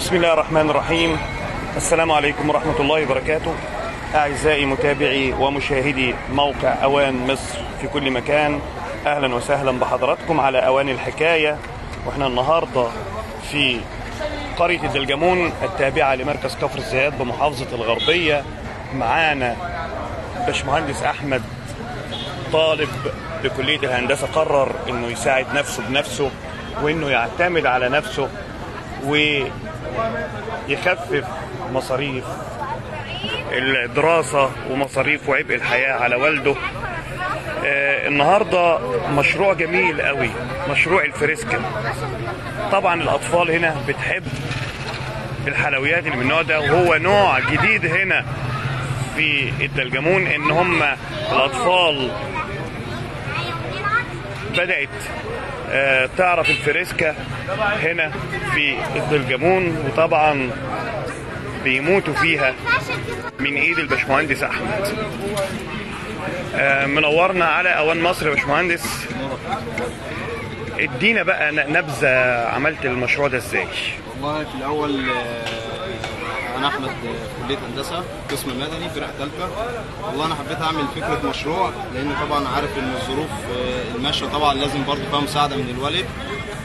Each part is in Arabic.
بسم الله الرحمن الرحيم. السلام عليكم ورحمة الله وبركاته. أعزائي متابعي ومشاهدي موقع أوان مصر في كل مكان، أهلا وسهلا بحضراتكم على أوان الحكاية. وإحنا النهاردة في قرية الدلجمون التابعة لمركز كفر الزيات بمحافظة الغربية. معانا باشمهندس أحمد، طالب بكلية الهندسة، قرر إنه يساعد نفسه بنفسه وإنه يعتمد على نفسه ويخفف مصاريف الدراسة ومصاريف وعبء الحياة على والده. النهاردة مشروع جميل قوي، مشروع الفريسكا. طبعا الأطفال هنا بتحب الحلويات اللي من النوع ده، وهو نوع جديد هنا في الدلجمون، إن هم الأطفال بدأت تعرف الفريسكا هنا في الدلجمون، وطبعا بيموتوا فيها من ايد الباشمهندس احمد. منورنا على اوان مصر يا باشمهندس. ادينا بقى نبذه، عملت المشروع ده ازاي؟ والله في الاول انا احمد في كليه هندسه قسم مدني فرقه ثالثه. والله انا حبيت اعمل فكره مشروع، لان طبعا عارف ان الظروف الماشيه طبعا لازم برضه فيها مساعده من الوالد،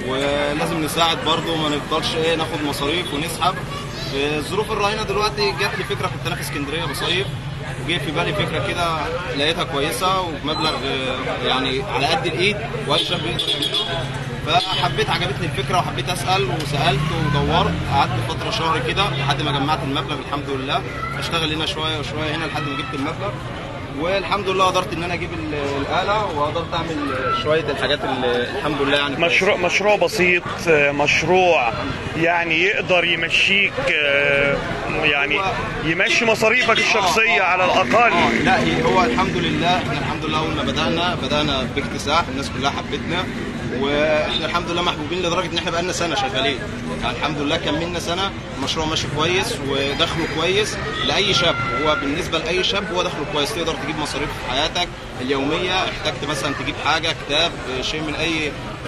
ولازم نساعد برضه، ما نفضلش ناخد مصاريف ونسحب. في الظروف الراهنه دلوقتي جات لي فكره، كنت انا في اسكندريه بصيف وجه في بالي فكره كده، لقيتها كويسه وبمبلغ يعني على قد الايد واي شاب يقدر يعملها. فحبيت، عجبتني الفكره وحبيت اسال وسالت ودورت، قعدت فتره شهر كده لحد ما جمعت المبلغ الحمد لله. اشتغل هنا شويه وشويه هنا لحد ما جبت المبلغ، والحمد لله قدرت ان انا اجيب الاله وقدرت اعمل شويه الحاجات اللي الحمد لله يعني مشروع بسيط، مشروع يعني يقدر يمشيك، يعني يمشي مصاريفك الشخصيه على الاقل. لا هو الحمد لله، احنا الحمد لله اول ما بدانا باكتساح، الناس كلها حبتنا، واحنا الحمد لله محبوبين لدرجه ان احنا بقالنا سنه شغالين. يعني الحمد لله كملنا سنه، المشروع ماشي كويس ودخله كويس لاي شاب. هو بالنسبه لاي شاب هو دخله كويس، تقدر تجيب مصاريف حياتك اليوميه، احتجت مثلا تجيب حاجه، كتاب، شيء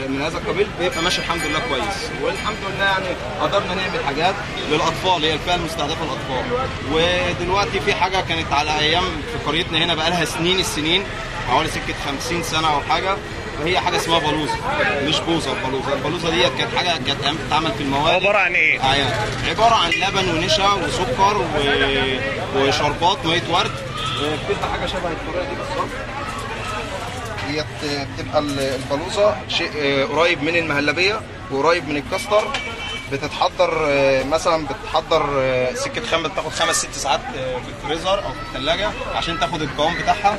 من هذا القبيل، بيبقى ماشي الحمد لله كويس. والحمد لله يعني قدرنا نعمل حاجات للاطفال، هي الفئه المستهدفه الاطفال. ودلوقتي في حاجه كانت على ايام في قريتنا هنا بقى لها السنين، حوالي سكه 50 سنه او حاجه، وهي حاجه اسمها بلوزه، مش بوزه. البلوزه ديت كانت حاجه كانت بتتعمل في المواد. عباره عن ايه؟ عباره عن لبن ونشا وسكر وشربات ميه ورد. بتبقى حاجه شبه الطريقه دي بالظبط. ديت بتبقى البلوزه شيء قريب من المهلبيه وقريب من الكاستر. بتتحضر مثلا سكه خام، بتاخد 5-6 ساعات في الفريزر او في الثلاجه عشان تاخد القوام بتاعها.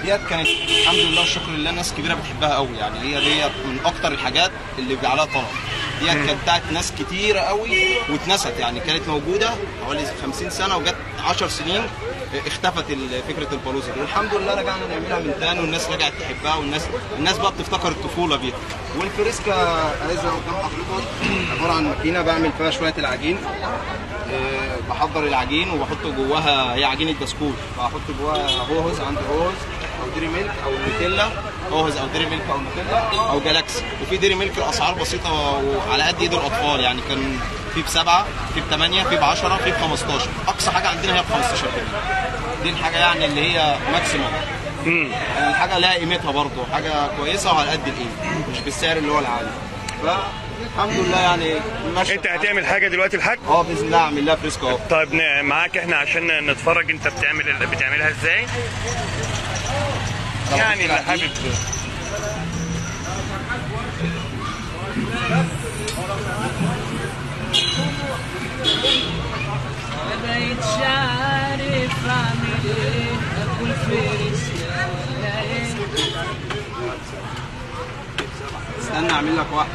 ديت كانت الحمد لله والشكر لله ناس كبيره بتحبها قوي، يعني هي ديت من اكتر الحاجات اللي عليها طلب. ديت كانت بتاعت ناس كتيره قوي واتنست، يعني كانت موجوده حوالي 50 سنه وجت 10 سنين اختفت فكره البلوزه دي، والحمد لله رجعنا نعملها من تاني والناس رجعت تحبها، والناس بقى بتفتكر الطفوله بيها. والفريسكا عايزه قدام حضرتك عباره عن ماكينه بعمل فيها شويه العجين. بحضر العجين وبحط جواها، هي عجينه بسكوت، بحط جواها هوهز، عندي هوهز او ديري ميلك او نوتيلا، هوهز او ديري ميلك او نوتيلا او جالاكسي. وفي ديري ميلك الاسعار بسيطه وعلى قد ايد الاطفال، يعني كان في ب7، في ب8، في ب10، في ب15. اقصى حاجه عندنا هي ب15 جنيه. دي الحاجه يعني اللي هي ماكسيموم. يعني الحاجه لها قيمتها برضه، حاجه كويسه وعلى قد الايد، مش بالسعر اللي هو العالي. الحمد لله يعني ماشي. انت هتعمل حاجه دلوقتي الحاج؟ باذن الله اعمل لها فريسكا اهو. طيب معاك احنا عشان نتفرج انت بتعملها ازاي؟ يعني اللي حابب. بقيت عارف اعمل ايه، اكل فريسكا ولا ايه؟ استنى اعمل لك واحده.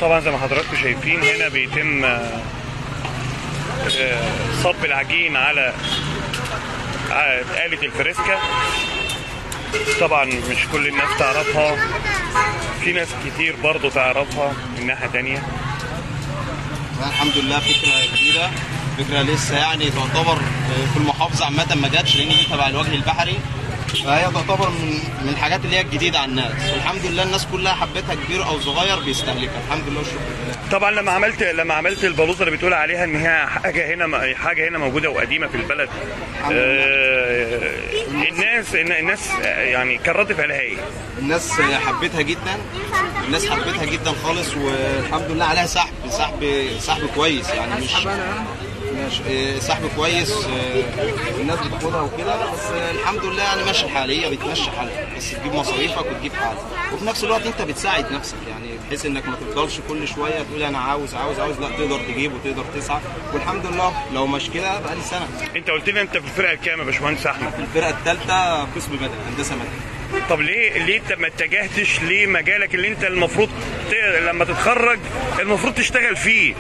طبعا زي ما حضراتكم شايفين هنا بيتم صب العجين على آلة الفريسكا. طبعا مش كل الناس تعرفها، في ناس كتير برضو تعرفها من ناحية تانية. الحمد لله فكرة جديدة، فكرة لسه يعني تعتبر في المحافظة عامة ما جاتش، لأن دي تبع الوجه البحري. فهي تعتبر من الحاجات اللي هي الجديده على الناس، والحمد لله الناس كلها حبتها، كبير او صغير بيستهلكها الحمد لله والشكر لله. طبعا لما عملت البلوزه اللي بتقول عليها ان هي حاجه هنا موجوده وقديمه في البلد، الناس يعني كان رد فعلها ايه؟ الناس حبتها جدا، الناس حبتها جدا خالص، والحمد لله عليها سحب كويس يعني، مش سحب كويس. الناس بتاخدها وكده، بس الحمد لله يعني ماشي الحال، هي بتمشي حالها، بس تجيب مصاريفك وتجيب حالك، وفي نفس الوقت انت بتساعد نفسك يعني، بحيث انك ما تفضلش كل شويه تقول انا عاوز، لا تقدر تجيب وتقدر تسعى، والحمد لله لو مش كده بقى لي سنه. انت قلت لي انت في الفرقه الكام يا باشمهندس احمد؟ في الفرقه الثالثه قسم مدني، هندسه مدني. طب ليه انت ما اتجهتش لمجالك اللي انت المفروض لما تتخرج المفروض تشتغل فيه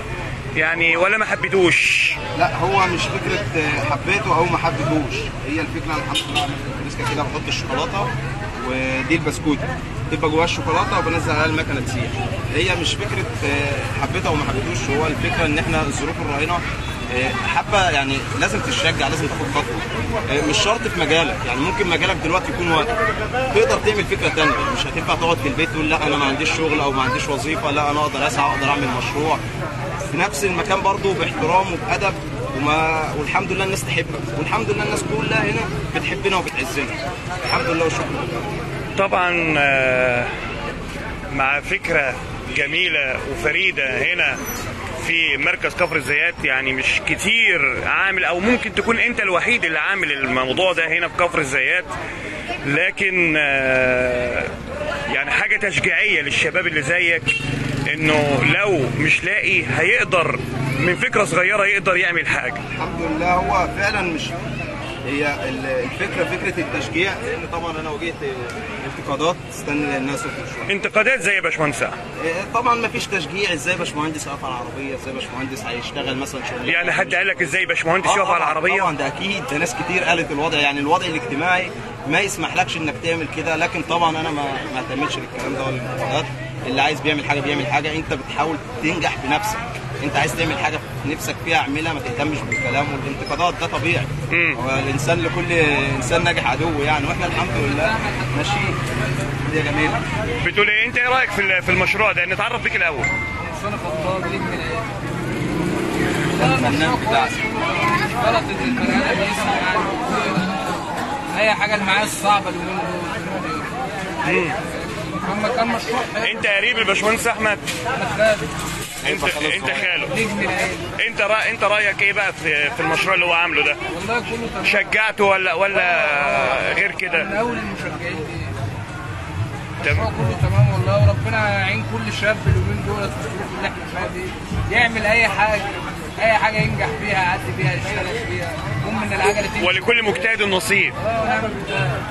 يعني، ولا ما حبيتوش؟ لا هو مش فكره حبيته او ما حبيتوش، هي الفكره الحمد لله الفريسكا كده بحط الشوكولاته ودي البسكوت تبقى جواها الشوكولاته وبنزل عليها المكنه تسيح، هي مش فكره حبيتها او ما حبيتوش، هو الفكره ان احنا الظروف الراهنه حابه يعني لازم تشجع، لازم تاخد خطوه، مش شرط في مجالك يعني، ممكن مجالك دلوقتي يكون وقت تقدر تعمل فكره ثانيه، مش هتنفع تقعد في البيت تقول لا انا ما عنديش شغل او ما عنديش وظيفه، لا انا اقدر اسعى، اقدر اعمل مشروع في نفس المكان برضه باحترام وبادب، والحمد لله الناس تحبك، والحمد لله الناس كلها هنا بتحبنا وبتعزنا الحمد لله والشكر لله. طبعا مع فكره جميله وفريده هنا في مركز كفر الزيات، يعني مش كتير عامل، او ممكن تكون انت الوحيد اللي عامل الموضوع ده هنا في كفر الزيات، لكن يعني حاجه تشجيعيه للشباب اللي زيك، انه لو مش لاقي هيقدر من فكره صغيره يقدر يعمل حاجه. الحمد لله هو فعلا مش هي الفكره فكره التشجيع، لان طبعا انا واجهت انتقادات، استنى الناس شويه. انتقادات زي يا باشمهندس؟ طبعا ما فيش تشجيع، ازاي باشمهندس يقف على العربيه، ازاي باشمهندس هيشتغل مثلا شغل، يعني حد قال لك ازاي باشمهندس يقف على العربيه؟ طبعا ده اكيد، ده ناس كتير قالت الوضع يعني الوضع الاجتماعي ما يسمحلكش انك تعمل كده، لكن طبعا انا ما اهتمتش بالكلام ده ولا الانتقادات، اللي عايز بيعمل حاجه بيعمل حاجه، انت بتحاول تنجح بنفسك، انت عايز تعمل حاجه نفسك فيها اعملها، ما تهتمش بالكلام والانتقادات، ده طبيعي. هو الانسان لكل انسان ناجح عدو يعني، واحنا الحمد لله ماشيين. دي جميله. بتقول ايه انت، ايه رايك في المشروع ده؟ نتعرف بيك الاول. انا خطاب ليك من الفنان بتاعك غلط البني ادم يسمع يعني اي حاجه اللي معايا الصعبه اليومين دول. اما كان مشروع انت قريب الباشمهندس احمد؟ انت خاله. انت رايك ايه بقى في المشروع اللي هو عامله ده؟ والله كله تمام. شجعته ولا غير كده؟ من اول المشجعين دي المشروع كله تمام والله، وربنا يعين كل شاب اليومين دول في الظروف اللي احنا فيها دي، يعمل اي حاجه ينجح فيها، يعدي فيها، يشتغل فيها، المهم ان العجله تمشي، ولكل مجتهد نصيب. ونعم بالله.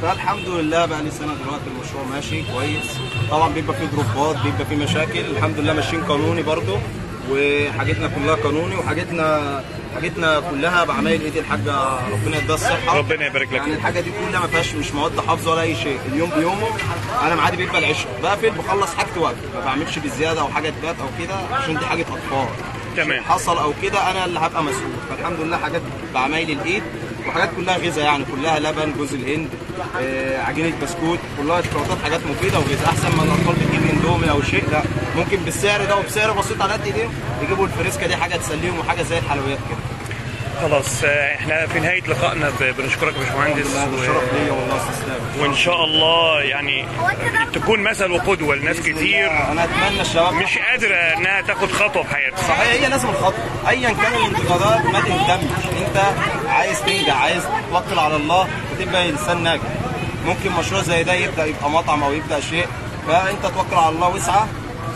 فالحمد لله بقى لي سنه دلوقتي المشروع ماشي كويس، طبعا بيبقى فيه دروبات، بيبقى فيه مشاكل، الحمد لله ماشيين قانوني برضه، وحاجتنا كلها قانوني، حاجتنا كلها بعمايل ايدي الحاجه ربنا يديها الصحه، ربنا يبارك لك. يعني الحاجه دي كلها ما فيهاش مش مواد حافظه ولا اي شيء، اليوم بيومه، انا معادي بيبقى العشاء بقفل بخلص حاجتي واقفل، ما بعملش بالزياده او حاجه تبات او كده، عشان دي حاجه اطفال تمام، حصل او كده انا اللي هبقى مسؤول، فالحمد لله حاجات بعمايل الايد، وحاجات كلها غذاء يعني، كلها لبن، جوز الهند، عجينه بسكوت، كلها شوكولاتات، حاجات مفيده وغذاء، احسن ما الاطفال بتجيب اندومي او شيء، لا ممكن بالسعر ده وبسعر بسيط على قد ايديهم يجيبوا الفريسكا دي، حاجه تسليهم وحاجه زي الحلويات كده. خلاص احنا في نهايه لقائنا بنشكرك يا باشمهندس، شرف ليا والله استسلام، وان شاء الله يعني تكون مثل وقدوه لناس كتير انا اتمنى الشباب مش قادره انها تاخد خطوه في حياتها. صحيح، هي لازم الخطوه ايا كان الانتقادات ما تهتمش، انت عايز تنجح، عايز توكل على الله وتبقى انسان ناجح، ممكن مشروع زي ده يبدا يبقى مطعم او يبدا شيء، فانت توكل على الله واسعى،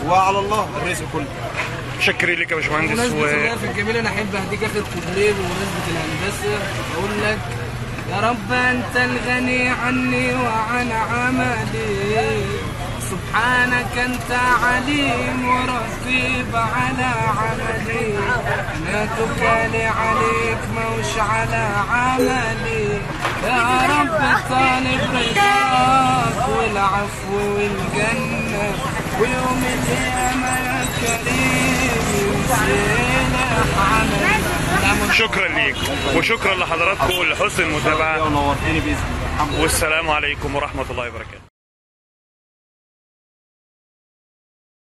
وعلى الله الرزق كله. شكرا لك يا باشمهندس. بمناسبة الوقف الجميل انا احب اهديك اخر كوبليه بمناسبة الهندسة، اقول لك يا رب انت الغني عني وعن عملي، سبحانك انت عليم ورقيب على عملي، انا توكالي عليك موش على عملي، يا رب طالب رضاك والعفو والجنة، ويوم القيامة يا كريم يصلح عملي. شكرا ليك وشكرا لحضراتكم لحسن المتابعه، ونورتني باذن الله. والسلام عليكم ورحمه الله وبركاته.